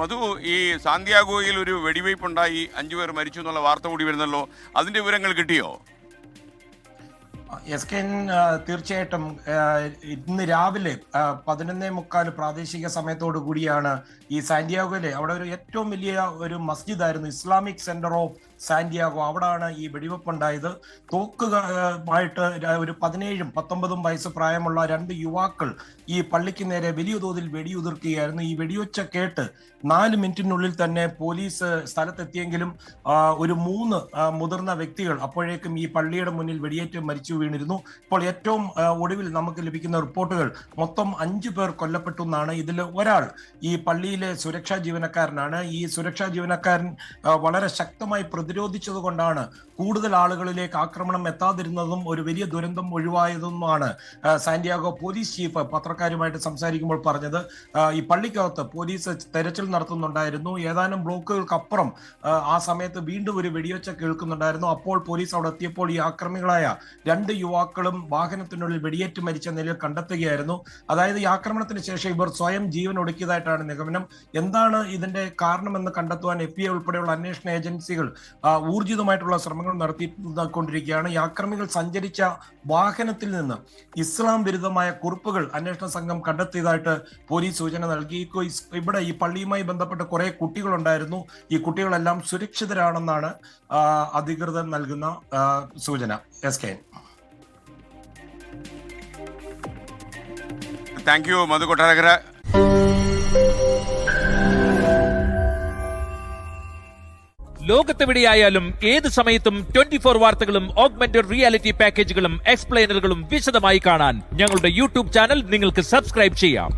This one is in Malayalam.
മധു, ഈ സാന്തിയാഗോയിൽ ഒരു വെടിവയ്പുണ്ടായി 5 പേർ മരിച്ചു എന്നുള്ള വാർത്ത കൂടി വരുന്നല്ലോ, അതിന്റെ വിവരങ്ങൾ കിട്ടിയോ? SKN തീർച്ചയായിട്ടും ഇന്ന് രാവിലെ 11:45 പ്രാദേശിക സമയത്തോടു കൂടിയാണ് ഈ സാന്റിയാഗോയിലെ അവിടെ ഒരു ഏറ്റവും വലിയ ഒരു മസ്ജിദായിരുന്നു ഇസ്ലാമിക് സെന്റർ ഓഫ് സാന്റിയാഗോ. അവിടാണ് ഈ വെടിവെപ്പുണ്ടായത്. തോക്കുമായിട്ട് ഒരു 17ഉം 19ഉം വയസ്സ് പ്രായമുള്ള 2 യുവാക്കൾ ഈ പള്ളിക്ക് നേരെ വലിയ തോതിൽ വെടിയുതിർക്കുകയായിരുന്നു. ഈ വെടിയൊച്ച കേട്ട് 4 മിനിറ്റിനുള്ളിൽ തന്നെ പോലീസ് സ്ഥലത്തെത്തിയെങ്കിലും ഒരു 3 മുതിർന്ന വ്യക്തികൾ അപ്പോഴേക്കും ഈ പള്ളിയുടെ മുന്നിൽ വെടിയേറ്റ് മരിച്ചു വീണിരുന്നു. ഇപ്പോൾ ഏറ്റവും ഒടുവിൽ നമുക്ക് ലഭിക്കുന്ന റിപ്പോർട്ടുകൾ മൊത്തം 5 പേർ കൊല്ലപ്പെട്ടു എന്നാണ്. ഇതിൽ ഒരാൾ ഈ പള്ളിയിലെ സുരക്ഷാ ജീവനക്കാരനാണ്. ഈ സുരക്ഷാ ജീവനക്കാരൻ വളരെ ശക്തമായി പ്രതിരോധിച്ചത് കൊണ്ടാണ് കൂടുതൽ ആളുകളിലേക്ക് ആക്രമണം എത്താതിരുന്നതും ഒരു വലിയ ദുരന്തം ഒഴിവായതെന്നുമാണ് സാന്റിയാഗോ പോലീസ് ചീഫ് പത്രക്കാരുമായിട്ട് സംസാരിക്കുമ്പോൾ പറഞ്ഞത്. ഈ പള്ളിക്കകത്ത് പോലീസ് തെരച്ചിൽ നടത്തുന്നുണ്ടായിരുന്നു. ഏതാനും ബ്ലോക്കുകൾക്കപ്പുറം ആ സമയത്ത് വീണ്ടും ഒരു വെടിയൊച്ച കേൾക്കുന്നുണ്ടായിരുന്നു. അപ്പോൾ പോലീസ് അവിടെ എത്തിയപ്പോൾ ഈ ആക്രമികളായ 2 യുവാക്കളും വാഹനത്തിനുള്ളിൽ വെടിയേറ്റ് മരിച്ച നിലയിൽ കണ്ടെത്തുകയായിരുന്നു. അതായത് ഈ ആക്രമണത്തിന് ശേഷം ഇവർ സ്വയം ജീവൻ ഒടുക്കിയതായിട്ടാണ് നിഗമനം. എന്താണ് ഇതിന്റെ കാരണമെന്ന് കണ്ടെത്തുവാൻ FBI ഉൾപ്പെടെയുള്ള അന്വേഷണ ഏജൻസികൾ ഊർജിതമായിട്ടുള്ള ശ്രമങ്ങൾ നടത്തിക്കൊണ്ടിരിക്കുകയാണ്. ഈ ആക്രമികൾ സഞ്ചരിച്ച വാഹനത്തിൽ നിന്ന് ഇസ്ലാം വിരുദ്ധമായ കുറിപ്പുകൾ അന്വേഷണ സംഘം കണ്ടെത്തിയതായിട്ട് പോലീസ് സൂചന നൽകി. ഇവിടെ ഈ പള്ളിയുമായി ബന്ധപ്പെട്ട കുറെ കുട്ടികളുണ്ടായിരുന്നു. ഈ കുട്ടികളെല്ലാം സുരക്ഷിതരാണെന്നാണ് അധികൃതർ നൽകുന്ന സൂചന. SKN. താങ്ക് യു മധു കൊട്ടാരക്കര. ലോകത്തെവിടെയായാലും ഏത് സമയത്തും 24 വാർത്തകളും ഓഗ്മെന്റഡ് റിയാലിറ്റി പാക്കേജുകളും എക്സ്പ്ലെയിനറുകളും വിശദമായി കാണാൻ ഞങ്ങളുടെ യൂട്യൂബ് ചാനൽ നിങ്ങൾക്ക് സബ്സ്ക്രൈബ് ചെയ്യാം.